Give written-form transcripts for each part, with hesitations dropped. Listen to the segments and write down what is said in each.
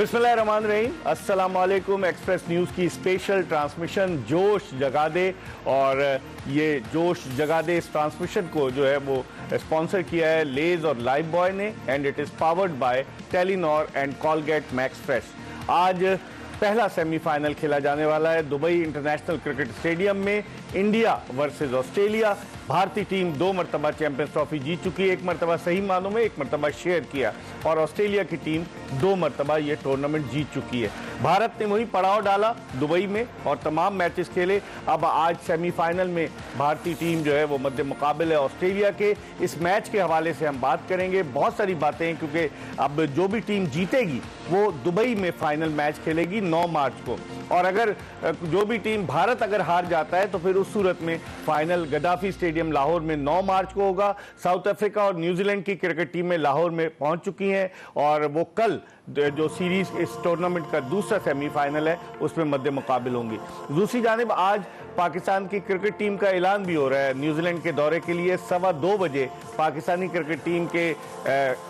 बिस्मिल्लाहिर्रहमानिर्रहीम, अस्सलाम वालेकुम। एक्सप्रेस न्यूज़ की स्पेशल ट्रांसमिशन जोश जगा दे, और ये जोश जगा दे इस ट्रांसमिशन को जो है वो स्पॉन्सर किया है लेज और लाइफ बॉय ने, and it is powered by Telenor and Colgate Max fresh. आज पहला सेमीफाइनल खेला जाने वाला है दुबई इंटरनेशनल क्रिकेट स्टेडियम में, इंडिया वर्सेस ऑस्ट्रेलिया। भारतीय टीम 2 मरतबा चैंपियंस ट्रॉफी जीत चुकी है, 1 मरतबा सही मानों में, 1 मरतबा शेयर किया, और ऑस्ट्रेलिया की टीम 2 मरतबा ये टूर्नामेंट जीत चुकी है। भारत ने वही पड़ाव डाला दुबई में और तमाम मैचेस खेले। अब आज सेमीफाइनल में भारतीय टीम जो है वो मध्य मुकाबले है ऑस्ट्रेलिया के। इस मैच के हवाले से हम बात करेंगे, बहुत सारी बातें हैं, क्योंकि अब जो भी टीम जीतेगी वो दुबई में फाइनल मैच खेलेगी 9 मार्च को, और अगर जो भी टीम भारत अगर हार जाता है तो फिर उस सूरत में फाइनल गद्दाफी स्टेडियम लाहौर में 9 मार्च को होगा। साउथ अफ्रीका और न्यूजीलैंड की क्रिकेट टीमें लाहौर में पहुंच चुकी हैं, और वो कल जो सीरीज इस टूर्नामेंट का दूसरा सेमीफाइनल है उसमें मध्य मुकाबिल होंगी। दूसरी जानिब आज पाकिस्तान की क्रिकेट टीम का ऐलान भी हो रहा है न्यूजीलैंड के दौरे के लिए। 2:15 बजे पाकिस्तानी क्रिकेट टीम के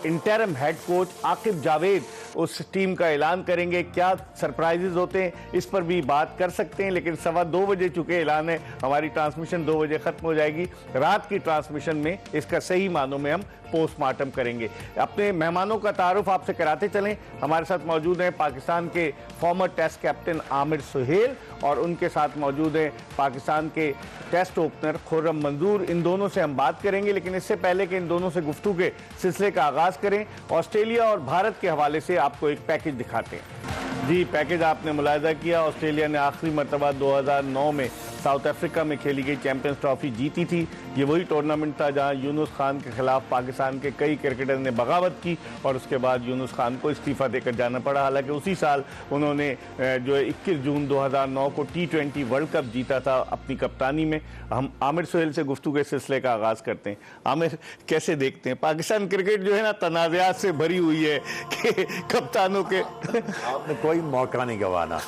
interim head coach Aqib Javed उस टीम का ऐलान करेंगे। क्या सरप्राइजेज होते हैं इस पर भी बात कर सकते हैं, लेकिन 2:15 बजे चुके ऐलान है, हमारी ट्रांसमिशन 2 बजे खत्म हो जाएगी। रात की ट्रांसमिशन में इसका सही मानों में हम पोस्टमार्टम करेंगे। अपने मेहमानों का तारुफ आपसे कराते चलें। हमारे साथ मौजूद हैं पाकिस्तान के former test captain Aamir Sohail, और उनके साथ मौजूद हैं पाकिस्तान के टेस्ट ओपनर खुर्रम मंजूर। इन दोनों से हम बात करेंगे, लेकिन इससे पहले कि इन दोनों से गुफ्तगू के सिलसिले का आगाज़ करें, ऑस्ट्रेलिया और भारत के हवाले से आपको एक पैकेज दिखाते हैं। जी, पैकेज आपने मुलाहिजा किया, ऑस्ट्रेलिया ने आखिरी मरतबा 2009 में साउथ अफ्रीका में खेली गई चैंपियंस ट्रॉफी जीती थी। ये वही टूर्नामेंट था जहां यूनुस खान के खिलाफ पाकिस्तान के कई क्रिकेटर ने बगावत की, और उसके बाद यूनुस खान को इस्तीफा देकर जाना पड़ा। हालांकि उसी साल उन्होंने जो 21 जून 2009 को T20 वर्ल्ड कप जीता था अपनी कप्तानी में। हम आमिर सुहेल से गुफ्तगू के सिलसिले का आगाज़ करते हैं। आमिर, कैसे देखते हैं पाकिस्तान क्रिकेट जो है ना तनाज़ात से भरी हुई है कि कप्तानों के आपने कोई मौका नहीं गंवाना,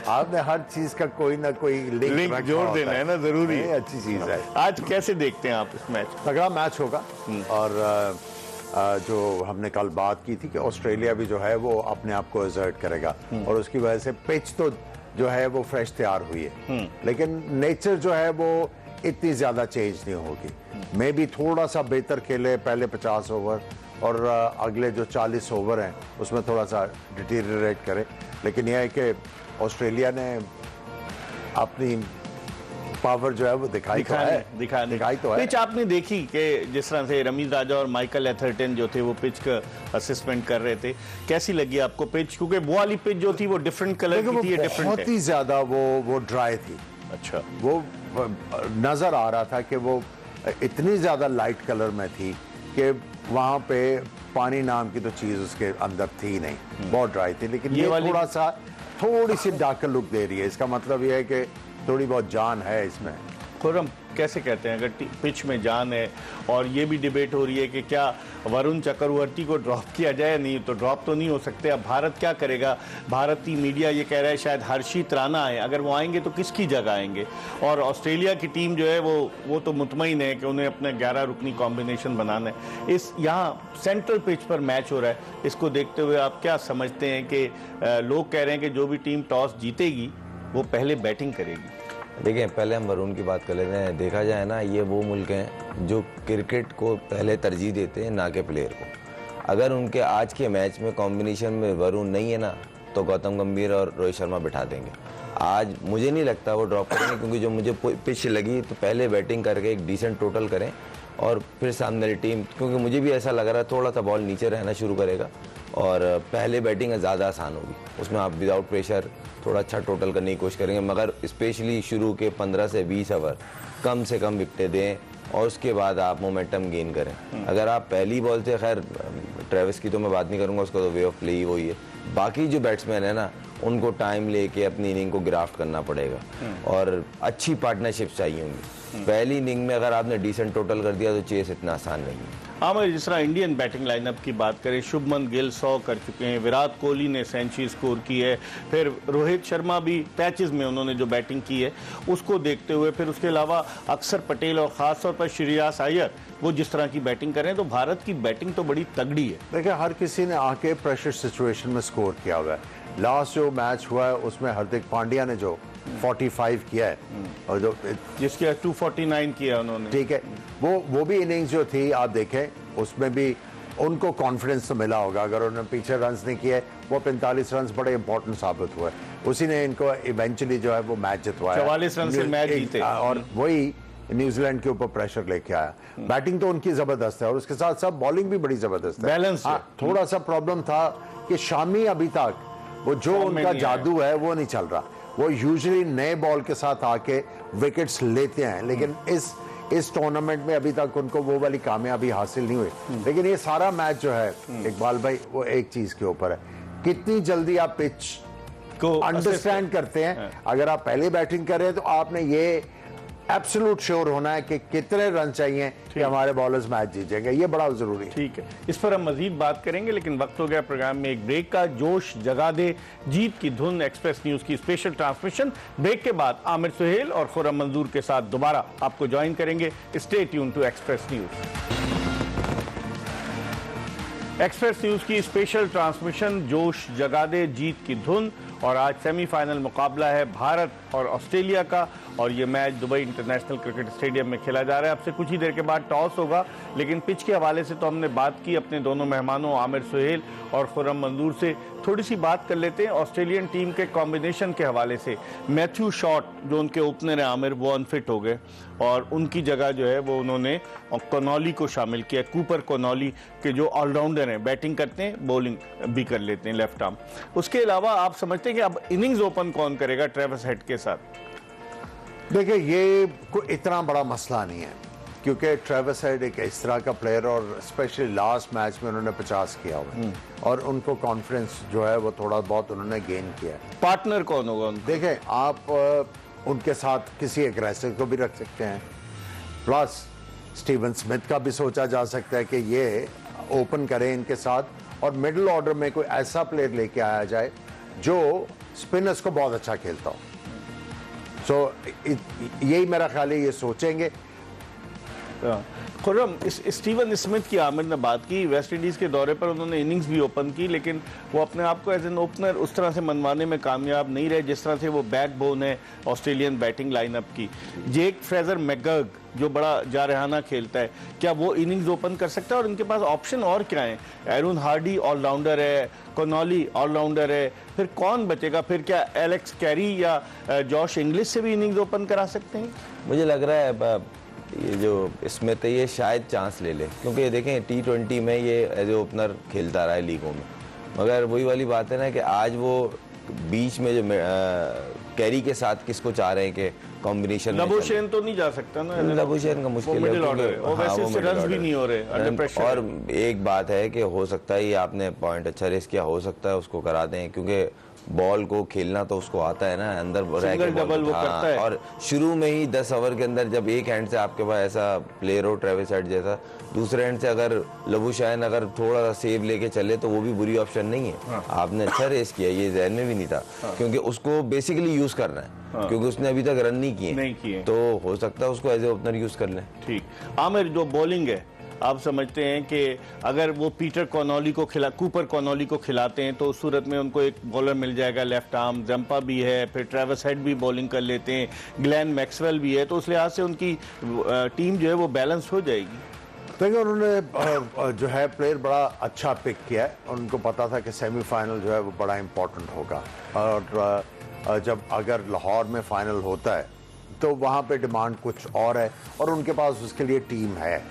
आपने हर चीज़ का कोई ना कोई लिंक जोड़ देना है ना, जरूरी है, अच्छी चीज़ है। आज कैसे देखते हैं आप इस मैच? तगड़ा मैच होगा, और जो हमने कल बात की थी कि ऑस्ट्रेलिया भी जो है वो अपने आप को एजर्ट करेगा, और उसकी वजह से पिच तो जो है वो फ्रेश तैयार हुई है, लेकिन नेचर जो है वो इतनी ज़्यादा चेंज नहीं होगी। मे भी थोड़ा सा बेहतर खेले पहले 50 ओवर, और अगले जो 40 ओवर हैं उसमें थोड़ा सा डिटीरियरेट करे, लेकिन यह है कि ऑस्ट्रेलिया ने अपनी पावर जो है वो दिखाई तो है। पिच आपने देखी कि जिस तरह से रमीज राजा और माइकल एथरटन जो थे वो पिच का असेसमेंट कर रहे थे, कैसी लगी आपको पिच? क्योंकि वो वाली पिच जो थी वो डिफरेंट कलर की थी, बहुत ही ज्यादा वो ड्राई थी। अच्छा, वो नजर आ रहा था कि वो इतनी ज्यादा लाइट कलर में थी कि वहां पे पानी नाम की तो चीज उसके अंदर थी नहीं, बहुत ड्राई थी। लेकिन ये थोड़ा सा थोड़ी सी डार्कर लुक दे रही है, इसका मतलब ये है कि थोड़ी बहुत जान है इसमें। खुर्रम, कैसे कहते हैं अगर पिच में जान है, और ये भी डिबेट हो रही है कि क्या वरुण चक्रवर्ती को ड्रॉप किया जाए? नहीं, तो ड्रॉप तो नहीं हो सकते। अब भारत क्या करेगा? भारतीय मीडिया ये कह रहा है शायद हर्षित राणा आए, अगर वो आएंगे तो किसकी जगह आएंगे? और ऑस्ट्रेलिया की टीम जो है वो तो मुतमईन है कि उन्हें अपने 11 रुकनी कॉम्बिनेशन बनाना है। इस यहाँ सेंट्रल पिच पर मैच हो रहा है, इसको देखते हुए आप क्या समझते हैं कि लोग कह रहे हैं कि जो भी टीम टॉस जीतेगी वो पहले बैटिंग करेगी? देखिए, पहले हम वरुण की बात कर लेते हैं। देखा जाए ना, ये वो मुल्क हैं जो क्रिकेट को पहले तरजीह देते हैं ना कि प्लेयर को। अगर उनके आज के मैच में कॉम्बिनेशन में वरुण नहीं है ना, तो गौतम गंभीर और रोहित शर्मा बिठा देंगे। आज मुझे नहीं लगता वो ड्रॉप करेंगे, क्योंकि जो मुझे पिच लगी तो पहले बैटिंग करके एक डिसेंट टोटल करें, और फिर सामने वाली टीम, क्योंकि मुझे भी ऐसा लग रहा है थोड़ा सा बॉल नीचे रहना शुरू करेगा, और पहले बैटिंग ज़्यादा आसान होगी। उसमें आप विदाउट प्रेशर थोड़ा अच्छा टोटल करने की कोशिश करेंगे, मगर स्पेशली शुरू के 15 से 20 ओवर कम से कम विकेटें दें, और उसके बाद आप मोमेंटम गेन करें। अगर आप पहली बॉल से, खैर ट्रेविस की तो मैं बात नहीं करूँगा, उसका तो वे ऑफ प्ले ही वही है। बाकी जो बैट्समैन है ना, उनको टाइम लेके अपनी इनिंग को ग्राफ्ट करना पड़ेगा, और अच्छी पार्टनरशिप चाहिए होंगी। पहली इनिंग में अगर आपने डिसेंट टोटल कर दिया तो चेस इतना आसान नहीं है। आमिर, जिस तरह इंडियन बैटिंग लाइनअप की बात करें, शुभमन गिल 100 कर चुके हैं, विराट कोहली ने सेंचुरी स्कोर की है, फिर रोहित शर्मा भी पैचेस में उन्होंने जो बैटिंग की है उसको देखते हुए, फिर उसके अलावा अक्षर पटेल और ख़ासतौर पर श्रेयस अय्यर वो जिस तरह की बैटिंग करें, तो भारत की बैटिंग तो बड़ी तगड़ी है। देखिए, हर किसी ने आके प्रेशर सिचुएशन में स्कोर किया हुआ है। लास्ट जो मैच हुआ है उसमें हार्दिक पांड्या ने जो 45 किया है और जो जिसके 249 किया उन्होंने, ठीक है, वो भी इनिंग्स जो थी आप देखें उसमें भी उनको कॉन्फिडेंस तो मिला होगा। अगर उन्होंने पीछे रन्स नहीं किए, वो 45 रन्स बड़े इंपॉर्टेंट साबित हुए, उसी ने इनको इवेंचुअली जो है वो मैच जितवाया, 44 रन से मैच जीते और वही न्यूजीलैंड के ऊपर प्रेशर लेके आया। बैटिंग तो उनकी जबरदस्त है और उसके साथ साथ बॉलिंग भी बड़ी जबरदस्त है, बैलेंस है। थोड़ा सा प्रॉब्लम था कि शामी अभी तक वो जो उनका जादू है वो नहीं चल रहा। वो यूजुअली नए बॉल के साथ आके विकेट्स लेते हैं, लेकिन इस टूर्नामेंट में अभी तक उनको वो वाली कामयाबी हासिल नहीं हुई। लेकिन ये सारा मैच जो है इकबाल भाई, वो एक चीज के ऊपर है, कितनी जल्दी आप पिच को अंडरस्टैंड करते हैं। अगर आप पहले बैटिंग कर रहे हैं तो आपने ये एब्सोल्यूट श्योर होना है कि कितने रन चाहिए कि हमारे बॉलर्स मैच जीत जाएंगे, ये बड़ा जरूरी है। ठीक है, इस पर हम मजीद बात करेंगे, लेकिन वक्त हो गया प्रोग्राम में एक ब्रेक का। जोश जगा दे, जीत की धुन एक्सप्रेस न्यूज की स्पेशल ट्रांसमिशन। ब्रेक के बाद आमिर सुहेल और खुर्रम मंजूर के साथ दोबारा आपको ज्वाइन करेंगे। Stay tune to Express News. Express News की स्पेशल ट्रांसमिशन जोश जगा दे, जीत की धुन। और आज सेमीफाइनल मुकाबला है भारत और ऑस्ट्रेलिया का, और ये match Dubai international cricket stadium में खेला जा रहा है। अब से कुछ ही देर के बाद टॉस होगा, लेकिन पिच के हवाले से तो हमने बात की अपने दोनों मेहमानों आमिर सुहेल और खुर्रम मंजूर से। थोड़ी सी बात कर लेते हैं ऑस्ट्रेलियन टीम के कॉम्बिनेशन के हवाले से। मैथ्यू शॉट जो उनके ओपनर है आमिर, वो अनफिट हो गए और उनकी जगह जो है वो उन्होंने कोनॉली को शामिल किया। कूपर कोनॉली के जो ऑलराउंडर हैं, बैटिंग करते हैं, बॉलिंग भी कर लेते हैं लेफ्ट आर्म। उसके अलावा आप समझते हैं कि अब इनिंग्स ओपन कौन करेगा ट्रेविस हेड के साथ? देखिए, ये कोई इतना बड़ा मसला नहीं है, क्योंकि ट्रेविस हेड एक इस तरह का प्लेयर, और स्पेशली लास्ट मैच में उन्होंने 50 किया हुआ है और उनको कॉन्फिडेंस जो है वो थोड़ा बहुत उन्होंने गेन किया है। पार्टनर कौन होगा उनका? देखें, आप उनके साथ किसी एग्रेसिव को भी रख सकते हैं, प्लस स्टीवन स्मिथ का भी सोचा जा सकता है कि ये ओपन करें इनके साथ, और मिडिल ऑर्डर में कोई ऐसा प्लेयर लेके आया जाए जो स्पिनर्स को बहुत अच्छा खेलता हो। सो यही मेरा ख्याल है, ये सोचेंगे। खुर्रम, इस स्टीवन स्मिथ की आमिर ने बात की, वेस्ट इंडीज के दौरे पर उन्होंने इनिंग्स भी ओपन की, लेकिन वो अपने आप को एज एन ओपनर उस तरह से मनवाने में कामयाब नहीं रहे जिस तरह से वो बैकबोन है ऑस्ट्रेलियन बैटिंग लाइनअप की। जेक फ्रेजर मैकगर्ग जो बड़ा जारहाना खेलता है, क्या वो इनिंग्स ओपन कर सकता है? और उनके पास ऑप्शन और क्या है? एरून हार्डी ऑलराउंडर है, कोनॉली ऑलराउंडर है, फिर कौन बचेगा? फिर क्या एलेक्स कैरी या जॉश इंग्लिश से भी इनिंग्स ओपन करा सकते हैं? मुझे लग रहा है ये जो स्मिथ है ये शायद चांस ले ले, क्योंकि ये देखें T20 में ये एज ए ओपनर खेलता रहा है लीगों में, मगर वही वाली बात है ना कि आज वो बीच में जो कैरी के साथ किसको चाह रहे हैं कि कॉम्बिनेशन में लबुशेन तो नहीं जा सकता ना, लबुशेन का मुश्किल है, वैसे रन्स भी नहीं हो रहे अंडर प्रेशर। और एक बात है कि हो सकता है, ये आपने पॉइंट अच्छा रेस किया, हो सकता है उसको करा दें, क्योंकि बॉल को खेलना तो उसको आता है ना, अंदर रह के डबल वो करता है। और शुरू में ही 10 ओवर के अंदर जब एक हैंड से आपके पास ऐसा प्लेयर हो ट्रेविस हेड जैसा, दूसरे हैंड से अगर लबुशेन अगर थोड़ा सा सेव लेके चले तो वो भी बुरी ऑप्शन नहीं है। आपने अच्छा रेस किया, ये ज़हन में भी नहीं था, क्योंकि उसको बेसिकली यूज करना है, क्योंकि उसने अभी तक रन नहीं किए, तो हो सकता है उसको एज ए ओपनर यूज कर लें। ठीक, आमिर जो बॉलिंग है, आप समझते हैं कि अगर वो पीटर कॉनॉली को कूपर कॉनॉली को खिलाते हैं तो उस सूरत में उनको एक बॉलर मिल जाएगा लेफ्ट आर्म, जंपा भी है, फिर ट्रेविस हेड भी बॉलिंग कर लेते हैं, ग्लेन मैक्सवेल भी है, तो उस लिहाज से उनकी टीम जो है वो बैलेंस हो जाएगी। देखिए, उन्होंने जो है प्लेयर बड़ा अच्छा पिक किया है, उनको पता था कि सेमीफाइनल जो है वो बड़ा इंपॉर्टेंट होगा, और जब अगर लाहौर में फाइनल होता है तो वहाँ पे डिमांड कुछ और है, और उनके पास उसके लिए टीम है,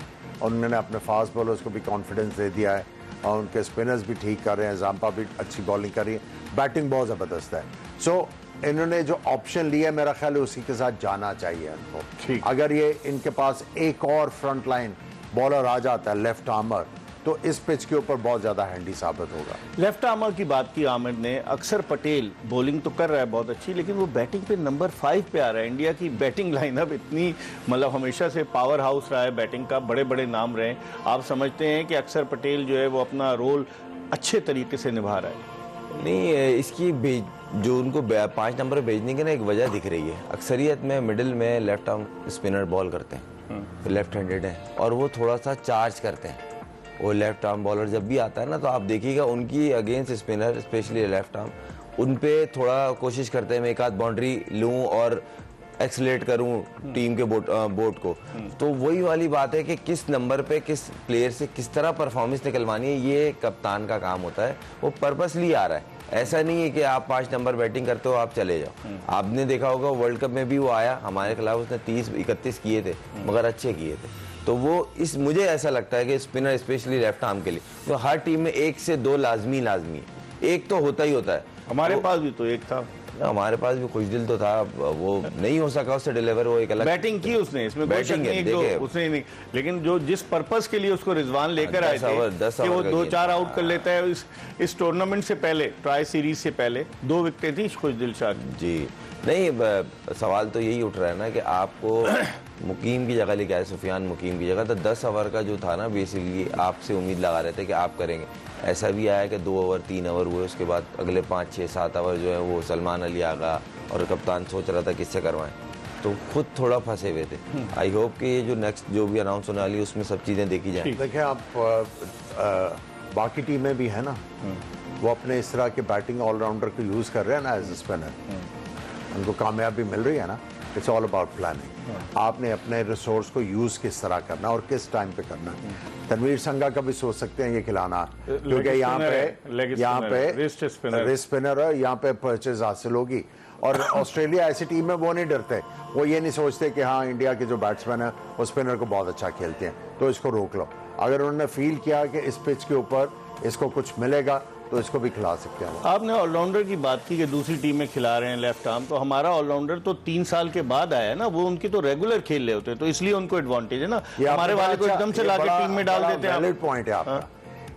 और उन्होंने अपने फास्ट बॉलर्स को भी कॉन्फिडेंस दे दिया है, और उनके स्पिनर्स भी ठीक कर रहे हैं, जाम्पा भी अच्छी बॉलिंग कर रही है, बैटिंग बहुत ज़बरदस्त है। सो इन्होंने जो ऑप्शन लिया, मेरा ख्याल है उसी के साथ जाना चाहिए उनको। अगर ये इनके पास एक और फ्रंट लाइन बॉलर आ जाता है लेफ्ट आर्मर, तो इस पिच के ऊपर बहुत ज़्यादा हैंडी साबित होगा। लेफ्ट आर्मर की बात की आमिर ने, अक्सर पटेल बॉलिंग तो कर रहा है बहुत अच्छी, लेकिन वो बैटिंग पे नंबर 5 पे आ रहा है। इंडिया की बैटिंग लाइनअप इतनी मतलब हमेशा से पावर हाउस रहा है बैटिंग का, बड़े बड़े नाम रहे। आप समझते हैं कि अक्सर पटेल जो है वो अपना रोल अच्छे तरीके से निभा रहा है? नहीं, इसकी जो उनको 5 नंबर भेजने की ना एक वजह दिख रही है। अक्सरियत में मिडिल में लेफ्ट आर्म स्पिनर बॉल करते हैं, लेफ्ट हैंडेड है, और वो थोड़ा सा चार्ज करते हैं। वो लेफ्ट आर्म बॉलर जब भी आता है ना, तो आप देखिएगा उनकी against spinner, specially left arm, उन पे थोड़ा कोशिश करते हैं मैं एक आध बाउंड्री लूँ और एक्सलेट करूं टीम के बोट को। तो वही वाली बात है कि किस नंबर पे किस प्लेयर से किस तरह परफॉर्मेंस निकलवानी है, ये कप्तान का काम होता है। वो पर्पसली आ रहा है, ऐसा नहीं है कि आप 5 नंबर बैटिंग करते हो आप चले जाओ। आपने देखा होगा वर्ल्ड कप में भी वो आया हमारे खिलाफ, उसने 30-31 किए थे मगर अच्छे किए थे। तो वो मुझे ऐसा लगता है कि स्पिनर स्पेशली लेफ्ट आर्म के लिए तो हर टीम में 1 से 2 लाजमी है, एक तो होता ही होता है। हमारे पास भी तो एक था, हमारे पास भी खुश दिल तो था, वो नहीं हो सका उससे डिलीवर, वो एक अलग बैटिंग की उसने, इसमें कोई शक नहीं, उसने नहीं, लेकिन जो जिस पर्पस के लिए उसको रिजवान लेकर आए थे कि वो 2-4 आउट कर लेता है। इस टूर्नामेंट से पहले, ट्राई सीरीज से पहले 2 विकेटें थी खुशदिल शाह की। जी नहीं, सवाल तो यही उठ रहा है ना कि आपको मुकीम की जगह लेके आए, सुफियान मुकीम की जगह, तो 10 ओवर का जो था ना बेसिकली आपसे उम्मीद लगा रहे थे कि आप करेंगे। ऐसा भी आया कि 2 ओवर 3 ओवर हुए, उसके बाद अगले 5, 6, 7 ओवर जो है वो सलमान अली आ गया और कप्तान सोच रहा था किससे करवाएं, तो खुद थोड़ा फंसे हुए थे। आई होप कि ये जो नेक्स्ट जो भी अनाउंस होने वाली है उसमें सब चीज़ें देखी जाए। देखिए आप बाकी टीमें भी है ना, वो अपने इस तरह के बैटिंग ऑलराउंडर को यूज़ कर रहे हैं ना एज ए स्पिनर, उनको कामयाबी मिल रही है ना। It's all about planning. आपने अपने रिसोर्स को यूज़ किस तरह करना और किस टाइम पे करना। तनवीर संगा का भी सोच सकते हैं ये खिलाना, क्योंकि यहाँ पे रिस्ट स्पिनर है, यहाँ पे परचेज हासिल होगी। और ऑस्ट्रेलिया ऐसी टीम है वो नहीं डरते, वो ये नहीं सोचते कि हाँ इंडिया के जो बैट्समैन है वो स्पिनर को बहुत अच्छा खेलते हैं तो इसको रोक लो। अगर उन्होंने फील किया कि इस पिच के ऊपर इसको कुछ मिलेगा तो इसको भी खिला सकते हैं। आपने ऑलराउंडर की बात की कि दूसरी टीम में खिला रहे हैं लेफ्ट आर्म, तो हमारा ऑलराउंडर तो 3 साल के बाद आया है ना, वो उनकी तो रेगुलर खेल रहे होते हैं, तो इसलिए उनको एडवांटेज है ना। हमारे वाले को एकदम से लाके टीम में डाल देते हैं। वैलिड पॉइंट है आपका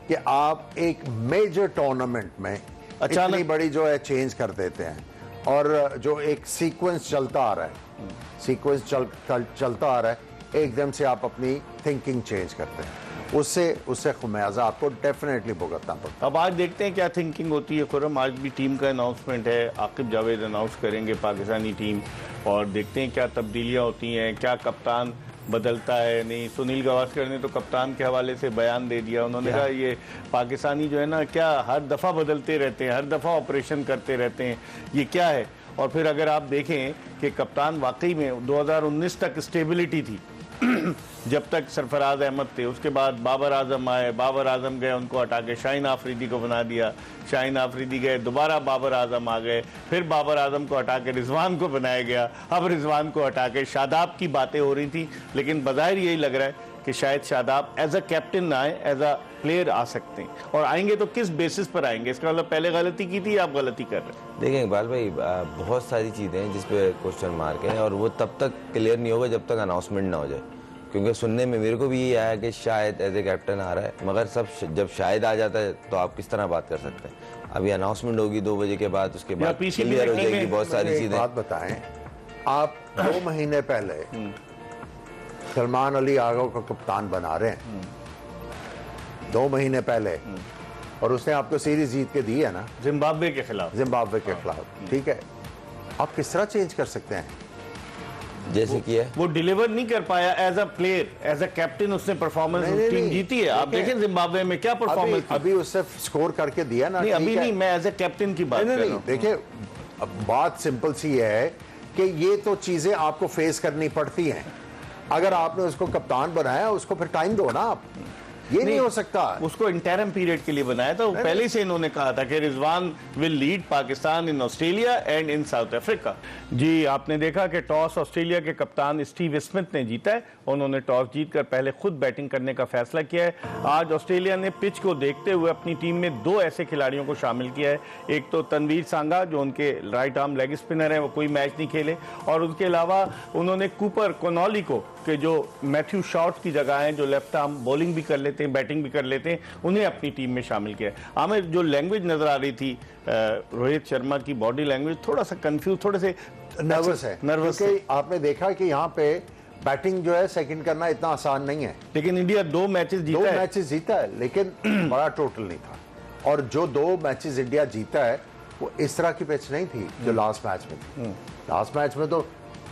कि आप एक मेजर टूर्नामेंट में इतनी बड़ी जो है चेंज कर देते हैं, और जो एक सीक्वेंस चलता आ रहा है, सीक्वेंस चलता आ रहा है, एकदम से आप अपनी थिंकिंग चेंज करते हैं, उससे खमियाजा आपको डेफिनेटली भुगतना पड़ता। अब आज देखते हैं क्या थिंकिंग होती है। खुरम, आज भी टीम का अनाउंसमेंट है, आकिब जावेद अनाउंस करेंगे पाकिस्तानी टीम, और देखते हैं क्या तब्दीलियां होती हैं, क्या कप्तान बदलता है नहीं। सुनील गावस्कर ने तो कप्तान के हवाले से बयान दे दिया, उन्होंने कहा ये पाकिस्तानी जो है ना क्या हर दफ़ा बदलते रहते हैं, हर दफ़ा ऑपरेशन करते रहते हैं, ये क्या है। और फिर अगर आप देखें कि कप्तान वाकई में 2019 तक स्टेबिलिटी थी जब तक सरफराज अहमद थे, उसके बाद बाबर आजम आए, बाबर आजम गए, उनको हटा के शाहीन आफरीदी को बना दिया, शाहीन आफरीदी गए, दोबारा बाबर आजम आ गए, फिर बाबर आजम को हटा के रिजवान को बनाया गया, अब रिजवान को हटा के शादाब की बातें हो रही थी, लेकिन बज़ाहिर यही लग रहा है कि शायद शादाब एज अ कैप्टन ना आए, एज अ प्लेयर आ सकते हैं। और आएंगे तो किस बेसिस पर आएंगे, इसका मतलब पहले गलती की थी, आप गलती कर रहे हैं। देखें इकबाल भाई, बहुत सारी चीज़ें हैं जिस पे क्वेश्चन मार्क है, और वो तब तक क्लियर नहीं होगा जब तक अनाउंसमेंट ना हो जाए। क्योंकि सुनने में मेरे को भी ये आया कि शायद एज ए कैप्टन आ रहा है, मगर जब शायद आ जाता है तो आप किस तरह बात कर सकते हैं। अभी अनाउंसमेंट होगी 2 बजे के बाद, उसके बाद क्लियर हो जाएगी बहुत सारी चीज़ें। बात बताएं, आप 2 महीने पहले सलमान अली आगा को कप्तान बना रहे हैं, 2 महीने पहले, और उसने आपको सीरीज जीत के दी है ना जिम्बाब्वे के खिलाफ, ठीक है। आप किस तरह चेंज कर सकते हैं? जैसे कि है वो डिलीवर नहीं कर पाया as a player, as a captain उसने परफॉर्मेंस, टीम जीती है। आप देखें जिम्बाब्वे में क्या परफॉर्मेंस, अभी उससे स्कोर करके दिया ना। नहीं अभी नहीं, मैं एज अ कैप्टन की बात कर रहा हूं। देखिए बात सिंपल सी है कि ये तो चीजें आपको फेस करनी पड़ती हैं। अगर आपने उसको कप्तान बनाया, उसको फिर टाइम दो ना। आप ये नहीं हो सकता। उसको इंटरम पीरियड के लिए बनाया था, पहले से इन्होंने कहा था कि Rizwan will lead Pakistan in Australia and in South Africa. जी, आपने देखा कि टॉस ऑस्ट्रेलिया के कप्तान स्टीव स्मिथ ने जीता है। उन्होंने टॉस जीतकर पहले खुद बैटिंग करने का फैसला किया है। आज ऑस्ट्रेलिया ने पिच को देखते हुए अपनी टीम में 2 ऐसे खिलाड़ियों को शामिल किया है। एक तो तनवीर सांगा जो उनके राइट आर्म लेग स्पिनर हैं, वो कोई मैच नहीं खेले, और उसके अलावा उन्होंने कूपर कोनॉली को, कि जो मैथ्यू शॉर्ट की जगह हैं, जो लेफ्ट आर्म बॉलिंग भी कर लेते हैं, बैटिंग भी कर लेते हैं, उन्हें अपनी टीम में शामिल किया। हमें जो लैंग्वेज नजर आ रही थी रोहित शर्मा की, बॉडी लैंग्वेज थोड़ा सा कंफ्यूज, थोड़े से नर्वस है, क्योंकि आपने देखा कि यहाँ पे बैटिंग जो है सेकंड करना इतना आसान नहीं है। लेकिन इंडिया 2 मैचेस जीता है, लेकिन बड़ा टोटल नहीं था। और जो 2 मैचेस इंडिया जीता है वो इस तरह की पिच नहीं थी जो लास्ट मैच में थी। लास्ट मैच में तो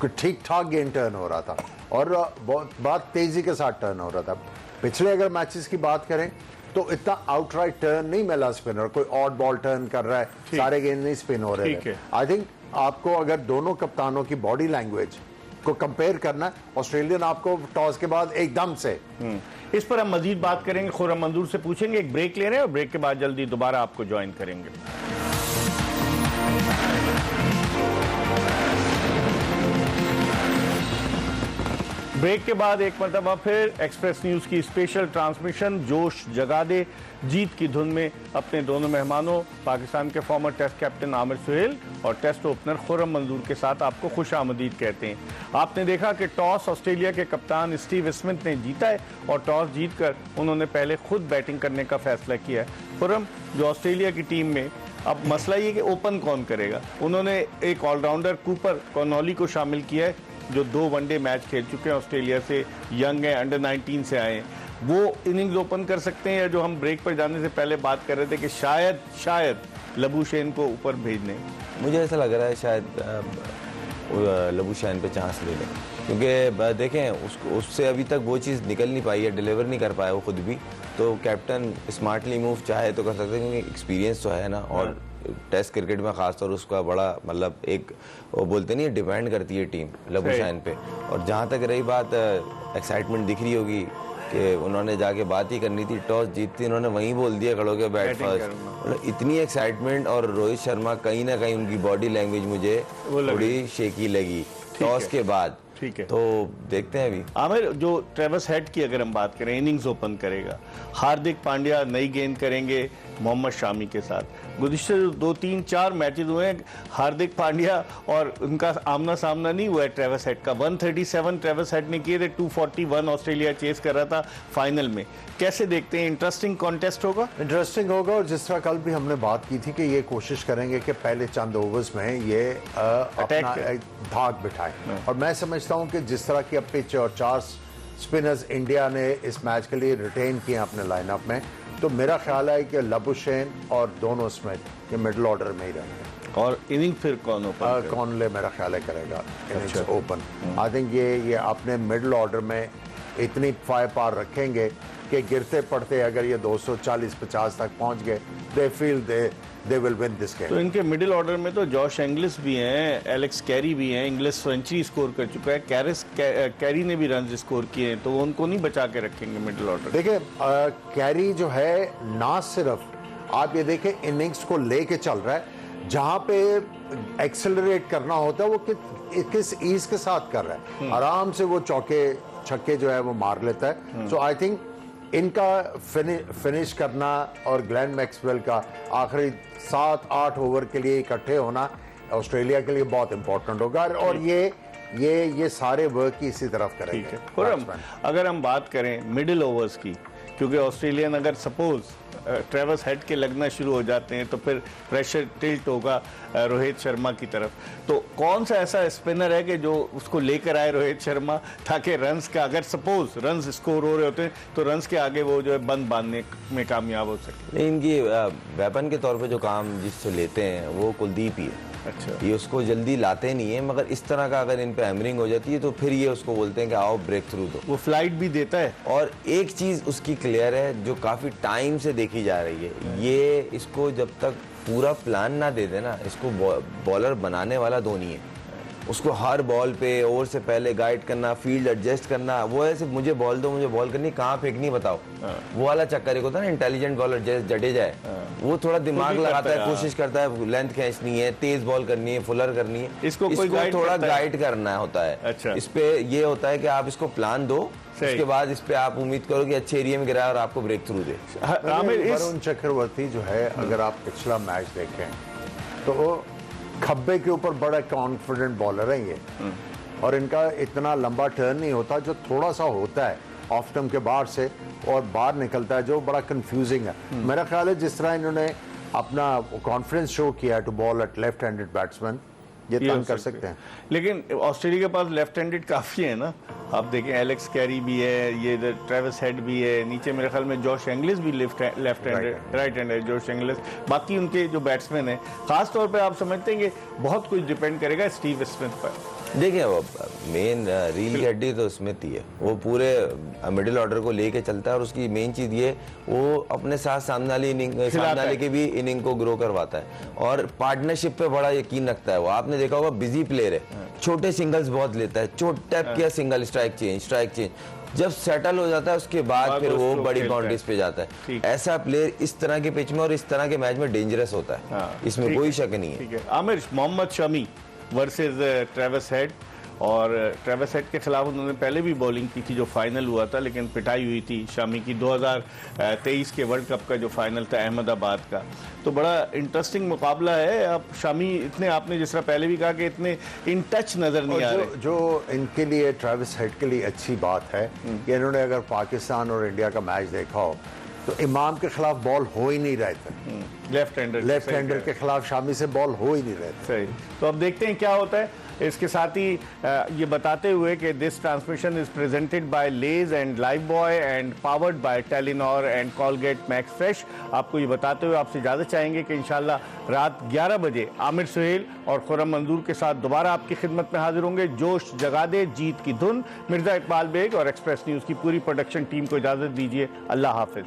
ठीक ठाक गेम टर्न हो रहा था, और बहुत तेजी के साथ टर्न हो रहा था। पिछले अगर मैचेस की बात करें तो इतना आउटराइट टर्न नहीं मिला स्पिनर, कोई ऑड बॉल टर्न कर रहा है, सारे गेंद नहीं स्पिन हो रहे हैं। आई थिंक आपको अगर दोनों कप्तानों की बॉडी लैंग्वेज को कंपेयर करना है, ऑस्ट्रेलियन आपको टॉस के बाद एकदम से इस पर हम मजीद बात करेंगे, खुर्रम मंजूर से पूछेंगे। एक ब्रेक ले रहे हैं और ब्रेक के बाद जल्दी दोबारा आपको ज्वाइन करेंगे। ब्रेक के बाद एक मरतबा फिर एक्सप्रेस न्यूज की स्पेशल ट्रांसमिशन जोश जगा दे जीत की धुन में अपने दोनों मेहमानों पाकिस्तान के former test captain Aamir Sohail और टेस्ट ओपनर खुर्रम मंजूर के साथ आपको खुश आमदीद कहते हैं। आपने देखा कि टॉस ऑस्ट्रेलिया के कप्तान स्टीव स्मिथ ने जीता है और टॉस जीतकर उन्होंने पहले खुद बैटिंग करने का फैसला किया है। खुर्रम, जो ऑस्ट्रेलिया की टीम में अब मसला ये कि ओपन कौन करेगा, उन्होंने एक ऑलराउंडर कूपर कॉर्नोली को शामिल किया है जो 2 वनडे मैच खेल चुके हैं ऑस्ट्रेलिया से, यंग है, अंडर 19 से आए हैं। वो इनिंग्स ओपन कर सकते हैं, या जो हम ब्रेक पर जाने से पहले बात कर रहे थे कि शायद लबुशेन को ऊपर भेज दें। मुझे ऐसा लग रहा है शायद लबुशेन पे चांस ले लें, क्योंकि देखें उससे अभी तक वो चीज़ निकल नहीं पाई है, डिलीवर नहीं कर पाया वो खुद भी। तो कैप्टन स्मार्टली मूव चाहे तो कर सकते हैं, क्योंकि एक्सपीरियंस तो है ना, और टेस्ट क्रिकेट में खासतौर उसका बड़ा मतलब एक वो बोलते नहीं, डिपेंड करती है टीम लबुशेन पे। और जहाँ तक रही बात एक्साइटमेंट दिख रही होगी कि उन्होंने जाके बात ही करनी थी, टॉस जीतती उन्होंने वहीं बोल दिया खड़ो के बैट फर्स्ट, मतलब इतनी एक्साइटमेंट। और रोहित शर्मा कहीं ना कहीं उनकी बॉडी लैंग्वेज मुझे थोड़ी शेकी लगी टॉस के बाद। ठीक है, तो देखते हैं अभी। आमिर, जो ट्रेविस हेड की अगर हम बात करें, इनिंग्स ओपन करेगा, हार्दिक पांड्या नई गेंद करेंगे मोहम्मद शामी के साथ। गुज़िश्ता 2-3-4 मैचेस हुए हैं हार्दिक पांड्या और उनका आमना सामना नहीं हुआ है ट्रेविस हेड का। 137 ट्रेविस हेड ने किए थे, 241 ऑस्ट्रेलिया चेस कर रहा था फाइनल में। कैसे देखते हैं, इंटरेस्टिंग कॉन्टेस्ट होगा? इंटरेस्टिंग होगा, और जिस तरह कल भी हमने बात की थी कि ये कोशिश करेंगे कि पहले चंद ओवर्स में ये अपना धाक बिठाएं। और मैं समझता हूं कि जिस तरह की अब पिच और 4 स्पिनर्स इंडिया ने इस मैच के लिए रिटेन किए अपने लाइनअप में, तो मेरा ख्याल है कि लबुशेन और दोनों स्मिथ ये मिडिल ऑर्डर में ही रहेंगे। और इनिंग फिर कौन ओपन कॉनले मेरा ख्याल है करेगा इनिंग्स ओपन। आई थिंक ये अपने मिडिल ऑर्डर में इतनी फायर पावर रखेंगे कि गिरते पड़ते अगर ये 240-50 तक पहुंच गए, they feel they will win this game. तो इनके मिडिल ऑर्डर में तो जॉश इंग्लिस भी हैं, एलेक्स कैरी भी हैं, इंग्लिस सेंचुरी स्कोर कर चुका है, कैरी ने भी रन स्कोर किए हैं, तो उनको नहीं बचा के रखेंगे मिडिल ऑर्डर। देखिए कैरी जो है ना सिर्फ आप ये देखें इनिंग्स को लेके चल रहा है, जहां पे एक्सेलरेट करना होता है वो किस ईज के साथ कर रहा है, आराम से वो चौके छक्के जो है वो मार लेता है। सो आई थिंक इनका फिनिश करना और ग्लेन मैक्सवेल का आखिरी 7-8 ओवर के लिए इकट्ठे होना ऑस्ट्रेलिया के लिए बहुत इंपॉर्टेंट होगा, और ये सारे वर्क ही इसी तरफ करेंगे। खुर्रम, अगर हम बात करें मिडिल ओवर्स की, क्योंकि ऑस्ट्रेलियन अगर सपोज ट्रेविस हेड के लगना शुरू हो जाते हैं तो फिर प्रेशर टिल्ट होगा रोहित शर्मा की तरफ, तो कौन सा ऐसा स्पिनर है कि जो उसको लेकर आए रोहित शर्मा, ताकि रन्स का अगर सपोज रन्स स्कोर हो रहे होते हैं तो रन्स के आगे वो जो है बंद बांधने में कामयाब हो सके? नहीं, इनकी वेपन के तौर पे जो काम जिससे लेते हैं वो कुलदीप ही है। अच्छा, ये उसको जल्दी लाते नहीं है, मगर इस तरह का अगर इन पे हैमरिंग हो जाती है तो फिर ये उसको बोलते हैं कि आओ ब्रेक थ्रू दो। वो फ्लाइट भी देता है। और एक चीज उसकी क्लियर है जो काफी टाइम से देखी जा रही है, ये इसको जब तक पूरा प्लान ना दे देना, इसको बॉलर बनाने वाला धोनी है। उसको हर बॉल पे ओवर से पहले गाइड करना, फील्ड एडजस्ट करना, वो ऐसे मुझे बॉल दो, मुझे बॉल करनी, कहाँ फेंकनी बताओ, वो वाला चक्कर एक होता है ना। इंटेलिजेंट बॉलर जैसे जडेजा है, वो थोड़ा दिमाग लगाता है, कोशिश करता है, लेंथ खींचनी है, तेज बॉल करनी है, फुलर करनी है, इसको थोड़ा गाइड करना होता है। अच्छा, इस पे ये होता है कि आप इसको प्लान दो, उसके बाद इस पे आप उम्मीद करो कि अच्छे एरिया में गिराए और आपको ब्रेक थ्रू दे। वरुण चक्रवर्ती जो है, अगर आप पिछला मैच देखें तो खब्बे के ऊपर बड़ा कॉन्फिडेंट बॉलर है ये, और इनका इतना लंबा टर्न नहीं होता, जो थोड़ा सा होता है ऑफ स्टंप के बाहर से और बाहर निकलता है, जो बड़ा कंफ्यूजिंग है। मेरा ख्याल है जिस तरह इन्होंने अपना कॉन्फिडेंस शो किया है to bowl at left handed batsman, ये तंग कर सकते हैं। लेकिन ऑस्ट्रेलिया के पास लेफ्ट हैंडेड काफी है ना, आप देखें एलेक्स कैरी भी है, ये इधर ट्रेविस हेड भी है, नीचे मेरे ख्याल में जॉश इंग्लिस भी left handed, right handed Josh Inglis. बाकी उनके जो बैट्समैन हैं, खास तौर पे आप समझते हैं कि बहुत कुछ डिपेंड करेगा स्टीव स्मिथ पर। देखिए वो मेन रील की हड्डी तो स्मिथ ही है, वो पूरे मिडिल ऑर्डर को लेके चलता है और उसकी मेन चीज ये वो अपने साथ सामने वाले के भी इनिंग को ग्रो करवाता है और पार्टनरशिप पे बड़ा यकीन रखता है वो। आपने देखा होगा बिजी प्लेयर है, छोटे सिंगल्स बहुत लेता है, टैप किया सिंगल स्ट्राइक चेंज, जब सेटल हो जाता है उसके बाद फिर वो बड़ी बाउंड्रीज पे जाता है। ऐसा प्लेयर इस तरह के पिच में और इस तरह के मैच में डेंजरस होता है, इसमें कोई शक नहीं है। Aamir, Mohammed Shami versus Travis Head, और ट्रेविस हेड के खिलाफ उन्होंने पहले भी बॉलिंग की थी जो फाइनल हुआ था, लेकिन पिटाई हुई थी शमी की 2023 के वर्ल्ड कप का जो फाइनल था अहमदाबाद का। तो बड़ा इंटरेस्टिंग मुकाबला है। अब शमी इतने, आपने जिस तरह पहले भी कहा कि इतने इन टच नजर नहीं आ रहे। जो इनके लिए ट्रेविस हेड के लिए अच्छी बात है कि इन्होंने अगर पाकिस्तान और इंडिया का मैच देखा हो तो इमाम के खिलाफ बॉल हो ही नहीं रहे थे, लेफ्ट हैंडर के खिलाफ शामी से बॉल हो ही नहीं रहे थे। सही। तो अब देखते हैं क्या होता है। इसके साथ ही ये बताते हुए कि this transmission is presented by Lay's and Lifebuoy and powered by Telenor and Colgate Max Fresh. आपको ये बताते हुए आपसे इजाजत चाहेंगे कि इंशाल्लाह रात 11 बजे आमिर सुहेल और खुर्रम मंजूर के साथ दोबारा आपकी खिदमत में हाजिर होंगे। जोश जगा दे, जीत की धुन, मिर्जा इकबाल बेग और एक्सप्रेस न्यूज़ की पूरी प्रोडक्शन टीम को इजाजत दीजिए। अल्लाह हाफिज।